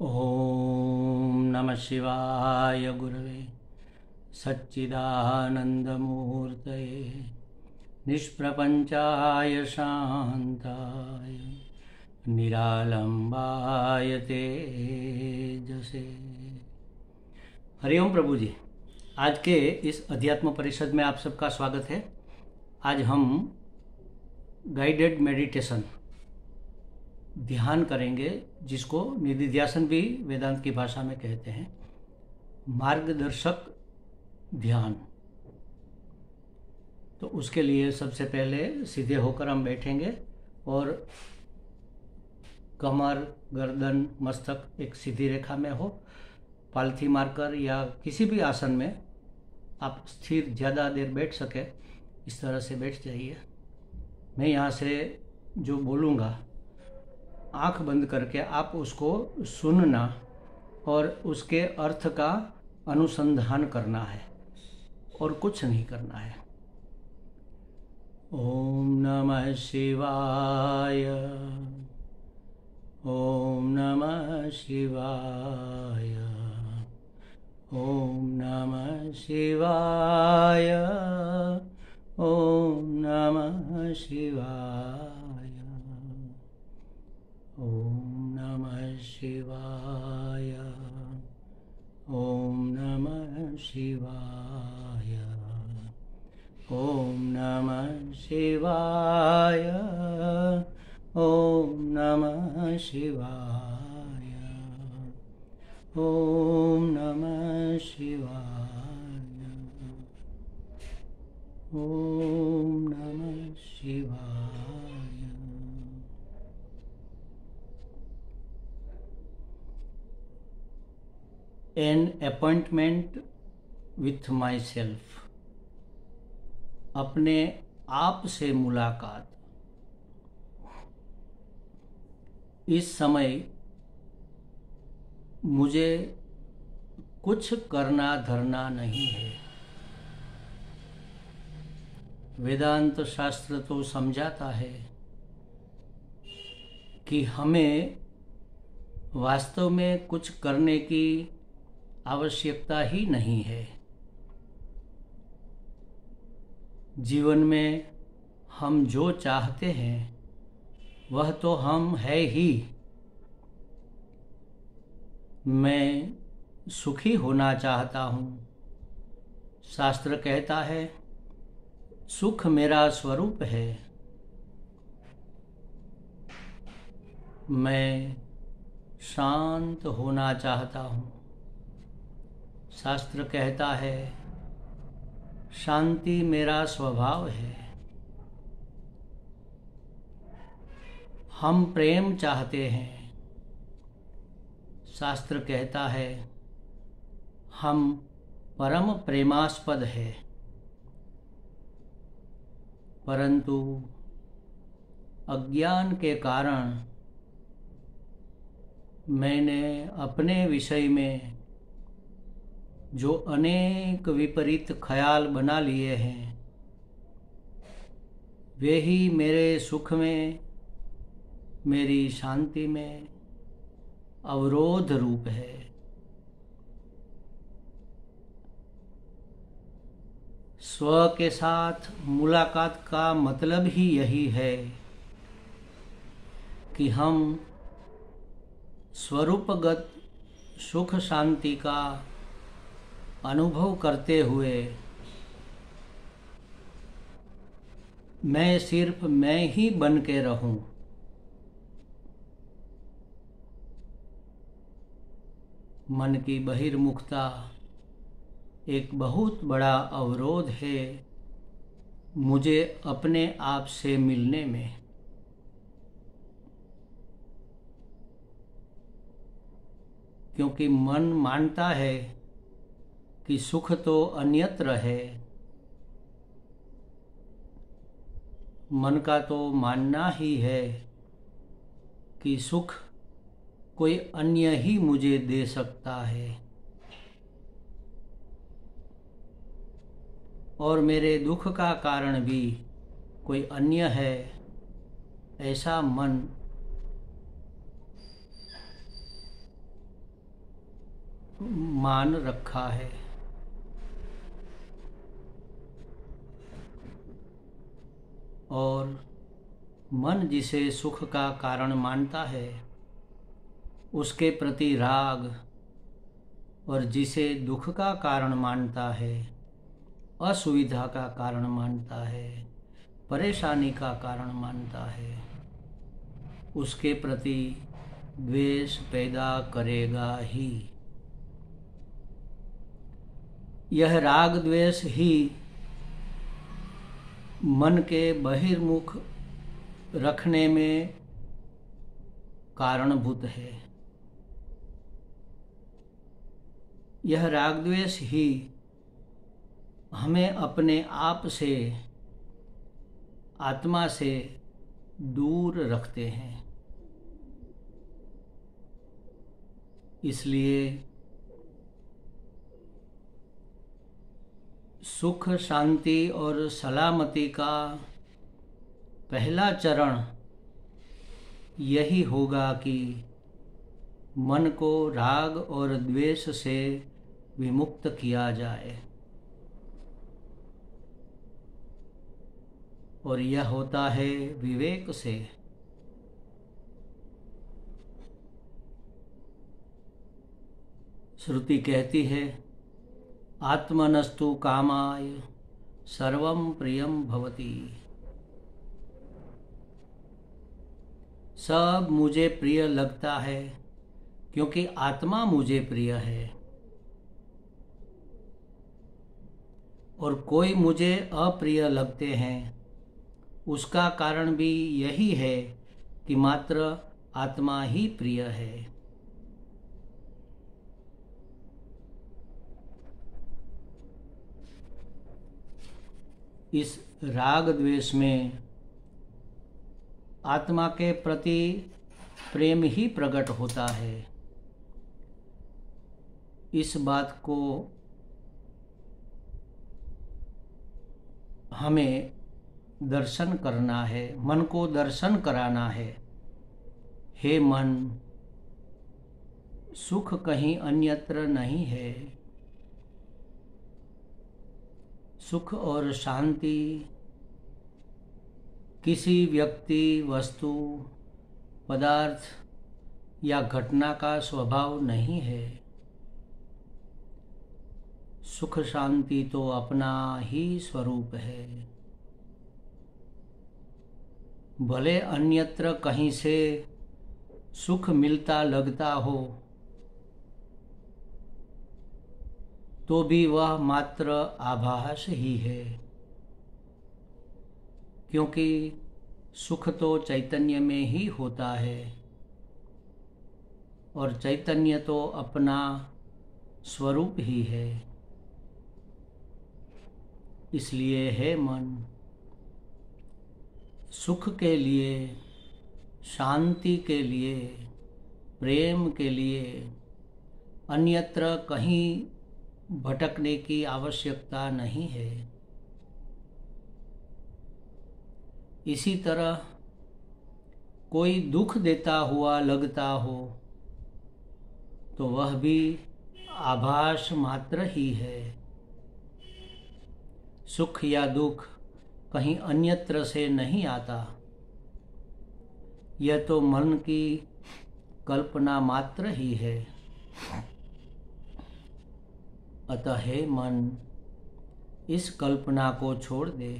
ओम नमः शिवाय गुरवे सच्चिदानंदमूर्तये निष्प्रपंचाय शांताय निरालंबाय तेजसे। हरिओम प्रभु जी। आज के इस अध्यात्म परिषद में आप सबका स्वागत है। आज हम गाइडेड मेडिटेशन ध्यान करेंगे, जिसको निधिध्यासन भी वेदांत की भाषा में कहते हैं। मार्गदर्शक ध्यान। तो उसके लिए सबसे पहले सीधे होकर हम बैठेंगे और कमर, गर्दन, मस्तक एक सीधी रेखा में हो। पालथी मारकर या किसी भी आसन में आप स्थिर ज़्यादा देर बैठ सके, इस तरह से बैठ जाइए। मैं यहाँ से जो बोलूँगा आँख बंद करके आप उसको सुनना और उसके अर्थ का अनुसंधान करना है और कुछ नहीं करना है। ओम नमः शिवाय, ओम नमः शिवाय, ओम नमः शिवाय, ओम नमः शिवाय, ओम नमः शिवाय, ओम नमः शिवाय, ओम नमः शिवाय, ओम नमः शिवाय, ओम नमः शिवाय, ओम नमः शिवाय। An appointment with myself। अपने आप से मुलाकात। इस समय मुझे कुछ करना धरना नहीं है। वेदांत शास्त्र तो समझाता है कि हमें वास्तव में कुछ करने की आवश्यकता ही नहीं है। जीवन में हम जो चाहते हैं वह तो हम है ही। मैं सुखी होना चाहता हूँ। शास्त्र कहता है सुख मेरा स्वरूप है। मैं शांत होना चाहता हूँ। शास्त्र कहता है शांति मेरा स्वभाव है। हम प्रेम चाहते हैं। शास्त्र कहता है हम परम प्रेमास्पद है। परंतु अज्ञान के कारण मैंने अपने विषय में जो अनेक विपरीत ख्याल बना लिए हैं, वे ही मेरे सुख में, मेरी शांति में अवरोध रूप है। स्व के साथ मुलाकात का मतलब ही यही है कि हम स्वरूपगत सुख शांति का अनुभव करते हुए मैं सिर्फ मैं ही बन के रहूं। मन की बहिर्मुखता एक बहुत बड़ा अवरोध है मुझे अपने आप से मिलने में। क्योंकि मन मानता है कि सुख तो अन्यत्र है। मन का तो मानना ही है कि सुख कोई अन्य ही मुझे दे सकता है और मेरे दुख का कारण भी कोई अन्य है, ऐसा मन मान रखा है। और मन जिसे सुख का कारण मानता है उसके प्रति राग, और जिसे दुख का कारण मानता है, असुविधा का कारण मानता है, परेशानी का कारण मानता है, उसके प्रति द्वेष पैदा करेगा ही। यह राग द्वेष ही मन के बहिर्मुख रखने में कारणभूत है। यह राग द्वेष ही हमें अपने आप से, आत्मा से दूर रखते हैं। इसलिए सुख, शांति और सलामती का पहला चरण यही होगा कि मन को राग और द्वेष से विमुक्त किया जाए। और यह होता है विवेक से। श्रुति कहती है, आत्मनस्तु कामाय सर्वं प्रियं भवति। सब मुझे प्रिय लगता है क्योंकि आत्मा मुझे प्रिय है। और कोई मुझे अप्रिय लगते हैं, उसका कारण भी यही है कि मात्र आत्मा ही प्रिय है। इस राग द्वेष में आत्मा के प्रति प्रेम ही प्रकट होता है। इस बात को हमें दर्शन करना है, मन को दर्शन कराना है। हे मन, सुख कहीं अन्यत्र नहीं है। सुख और शांति किसी व्यक्ति, वस्तु, पदार्थ या घटना का स्वभाव नहीं है। सुख शांति तो अपना ही स्वरूप है। भले अन्यत्र कहीं से सुख मिलता लगता हो तो भी वह मात्र आभास ही है, क्योंकि सुख तो चैतन्य में ही होता है और चैतन्य तो अपना स्वरूप ही है। इसलिए हे मन, सुख के लिए, शांति के लिए, प्रेम के लिए अन्यत्र कहीं भटकने की आवश्यकता नहीं है। इसी तरह कोई दुख देता हुआ लगता हो तो वह भी आभास मात्र ही है। सुख या दुख कहीं अन्यत्र से नहीं आता, यह तो मन की कल्पना मात्र ही है। अतः हे मन, इस कल्पना को छोड़ दे।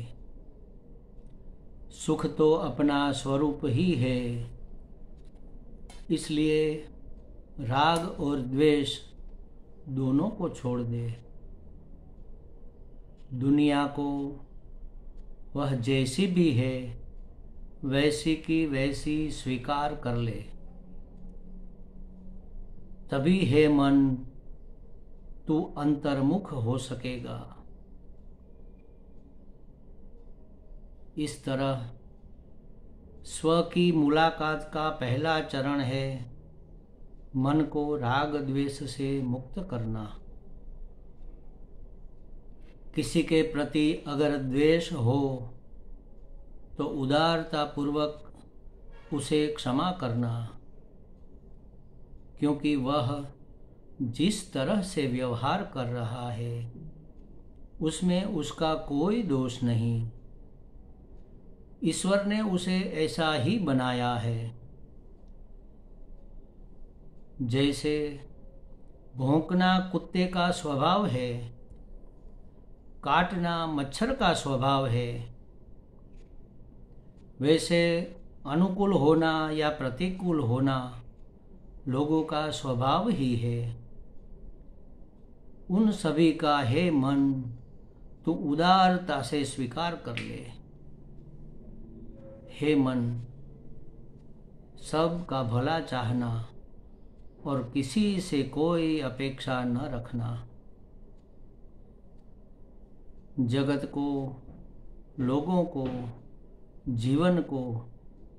सुख तो अपना स्वरूप ही है। इसलिए राग और द्वेष दोनों को छोड़ दे। दुनिया को वह जैसी भी है वैसी की वैसी स्वीकार कर ले। तभी हे मन, तू अंतर्मुख हो सकेगा। इस तरह स्व की मुलाकात का पहला चरण है मन को राग द्वेष से मुक्त करना। किसी के प्रति अगर द्वेष हो तो उदारता पूर्वक उसे क्षमा करना, क्योंकि वह जिस तरह से व्यवहार कर रहा है उसमें उसका कोई दोष नहीं। ईश्वर ने उसे ऐसा ही बनाया है। जैसे भौंकना कुत्ते का स्वभाव है, काटना मच्छर का स्वभाव है, वैसे अनुकूल होना या प्रतिकूल होना लोगों का स्वभाव ही है। उन सभी का हे मन तू उदारता से स्वीकार कर ले। हे मन, सब का भला चाहना और किसी से कोई अपेक्षा न रखना। जगत को, लोगों को, जीवन को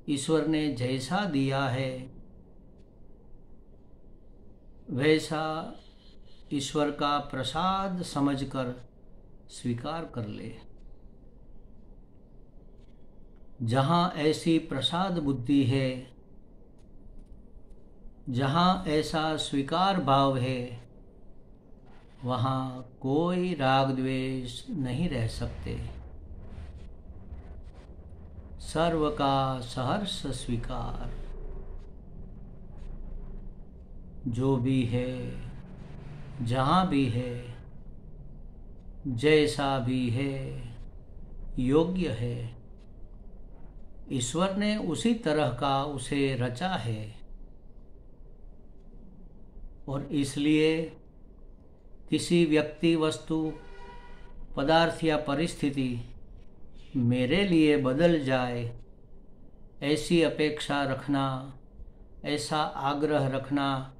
ईश्वर ने जैसा दिया है वैसा ईश्वर का प्रसाद समझकर स्वीकार कर ले। जहाँ ऐसी प्रसाद बुद्धि है, जहाँ ऐसा स्वीकार भाव है, वहाँ कोई राग द्वेष नहीं रह सकते। सर्व का सहर्ष स्वीकार। जो भी है, जहाँ भी है, जैसा भी है, योग्य है, ईश्वर ने उसी तरह का उसे रचा है। और इसलिए किसी व्यक्ति, वस्तु, पदार्थ या परिस्थिति मेरे लिए बदल जाए, ऐसी अपेक्षा रखना, ऐसा आग्रह रखना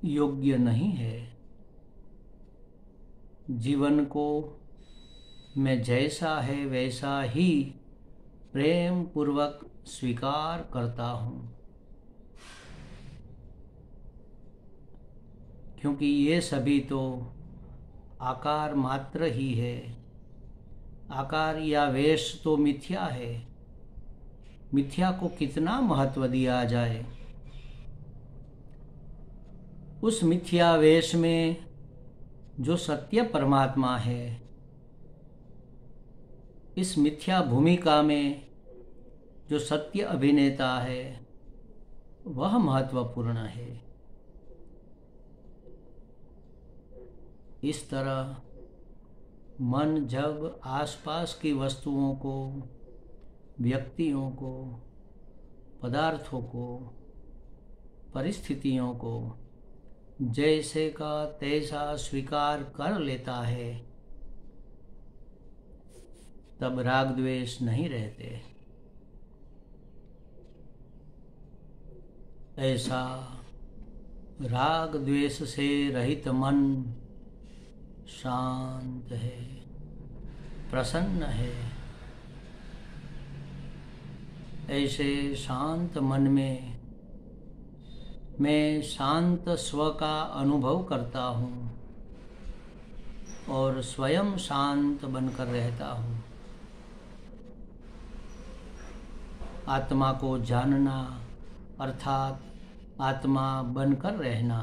योग्य नहीं है। जीवन को मैं जैसा है वैसा ही प्रेम पूर्वक स्वीकार करता हूँ, क्योंकि ये सभी तो आकार मात्र ही है। आकार या वेश तो मिथ्या है। मिथ्या को कितना महत्व दिया जाए। उस मिथ्या वेश में जो सत्य परमात्मा है, इस मिथ्या भूमिका में जो सत्य अभिनेता है, वह महत्वपूर्ण है। इस तरह मन जब आसपास की वस्तुओं को, व्यक्तियों को, पदार्थों को, परिस्थितियों को जैसे का तैसा स्वीकार कर लेता है, तब राग द्वेष नहीं रहते। ऐसा राग द्वेष से रहित मन शांत है, प्रसन्न है। ऐसे शांत मन में मैं शांत स्व का अनुभव करता हूँ और स्वयं शांत बनकर रहता हूँ। आत्मा को जानना अर्थात आत्मा बनकर रहना,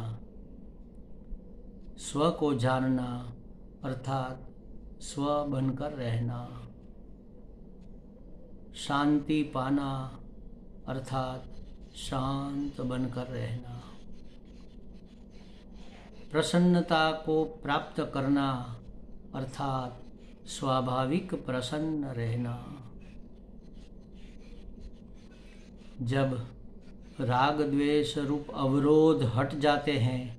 स्व को जानना अर्थात स्व बनकर रहना, शांति पाना अर्थात शांत बनकर रहना, प्रसन्नता को प्राप्त करना अर्थात स्वाभाविक प्रसन्न रहना। जब राग द्वेष रूप अवरोध हट जाते हैं,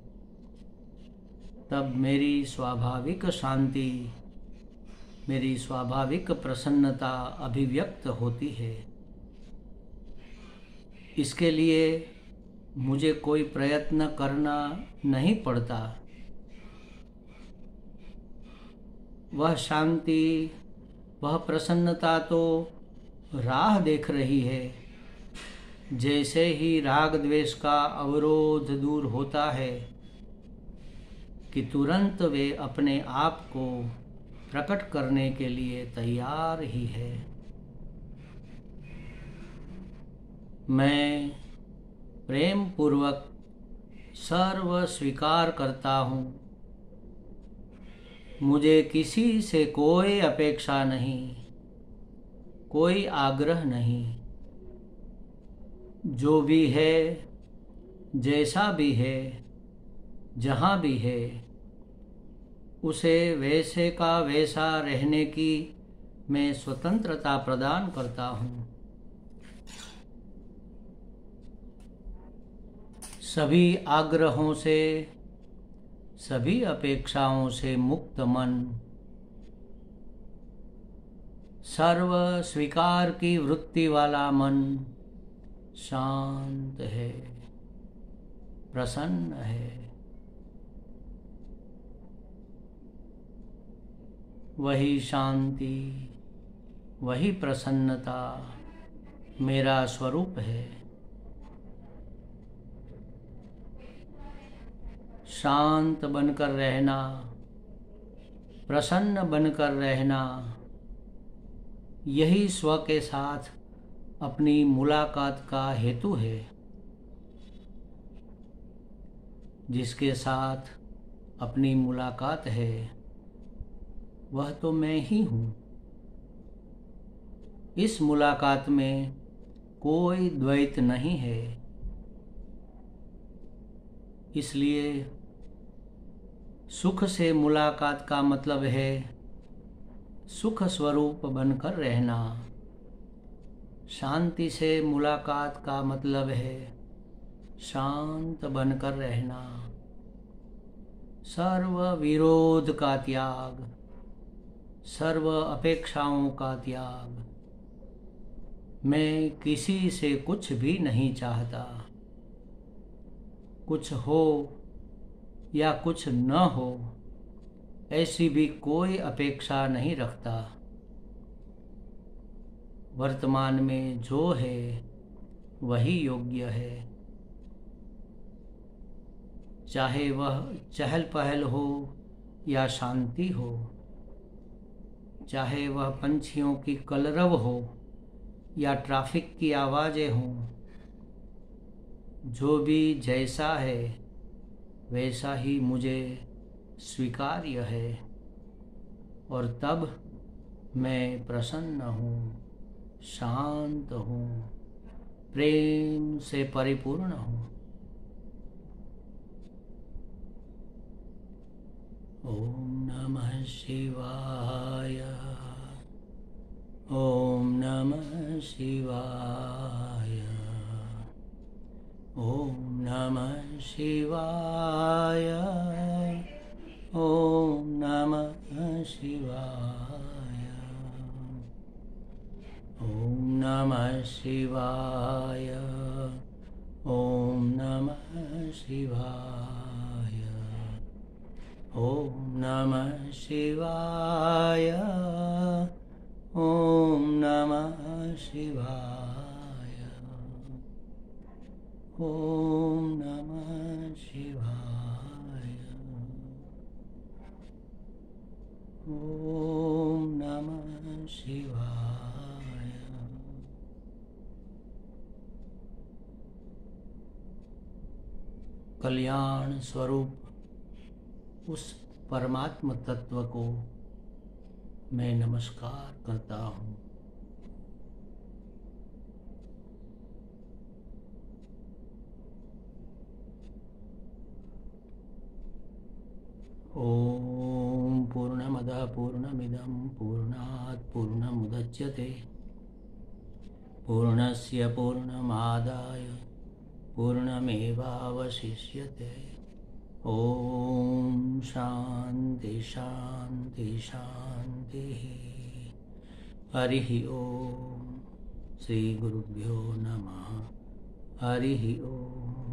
तब मेरी स्वाभाविक शांति, मेरी स्वाभाविक प्रसन्नता अभिव्यक्त होती है। इसके लिए मुझे कोई प्रयत्न करना नहीं पड़ता। वह शांति, वह प्रसन्नता तो राह देख रही है। जैसे ही राग द्वेष का अवरोध दूर होता है कि तुरंत वे अपने आप को प्रकट करने के लिए तैयार ही है। मैं प्रेम पूर्वक सर्व स्वीकार करता हूँ। मुझे किसी से कोई अपेक्षा नहीं, कोई आग्रह नहीं। जो भी है, जैसा भी है, जहाँ भी है, उसे वैसे का वैसा रहने की मैं स्वतंत्रता प्रदान करता हूँ। सभी आग्रहों से, सभी अपेक्षाओं से मुक्त मन, सर्व स्वीकार की वृत्ति वाला मन शांत है, प्रसन्न है। वही शांति, वही प्रसन्नता मेरा स्वरूप है। शांत बनकर रहना, प्रसन्न बनकर रहना, यही स्व के साथ अपनी मुलाकात का हेतु है। जिसके साथ अपनी मुलाकात है वह तो मैं ही हूँ। इस मुलाकात में कोई द्वैत नहीं है। इसलिए सुख से मुलाकात का मतलब है सुख स्वरूप बनकर रहना। शांति से मुलाकात का मतलब है शांत बनकर रहना। सर्व विरोध का त्याग, सर्व अपेक्षाओं का त्याग। मैं किसी से कुछ भी नहीं चाहता। कुछ हो या कुछ न हो, ऐसी भी कोई अपेक्षा नहीं रखता। वर्तमान में जो है वही योग्य है। चाहे वह चहल पहल हो या शांति हो, चाहे वह पंछियों की कलरव हो या ट्रैफिक की आवाज़ें हों, जो भी जैसा है वैसा ही मुझे स्वीकार्य है। और तब मैं प्रसन्न हूँ, शांत हूँ, प्रेम से परिपूर्ण हूँ। ओम नमः शिवाय। ओम नमः शिवाय। ओम नमः शिवाय। ओम नमः शिवाय। ओम नमः शिवाय। ओम नमः शिवाय। ओम नमः शिवाय। ओम नमः शिवाय। ओम नमः शिवाय। ओम नमः शिवाय। कल्याण स्वरूप उस परमात्म तत्व को मैं नमस्कार करता हूँ। ओम पूर्णमदः पूर्णमिदं पूर्णात् पूर्णमुदच्यते पूर्णस्य पूर्णमादाय पूर्णमेवावशिष्यते। ओम शांति शांति शांति। हरि ओम। श्री गुरुभ्यो नमः। हरि ओम।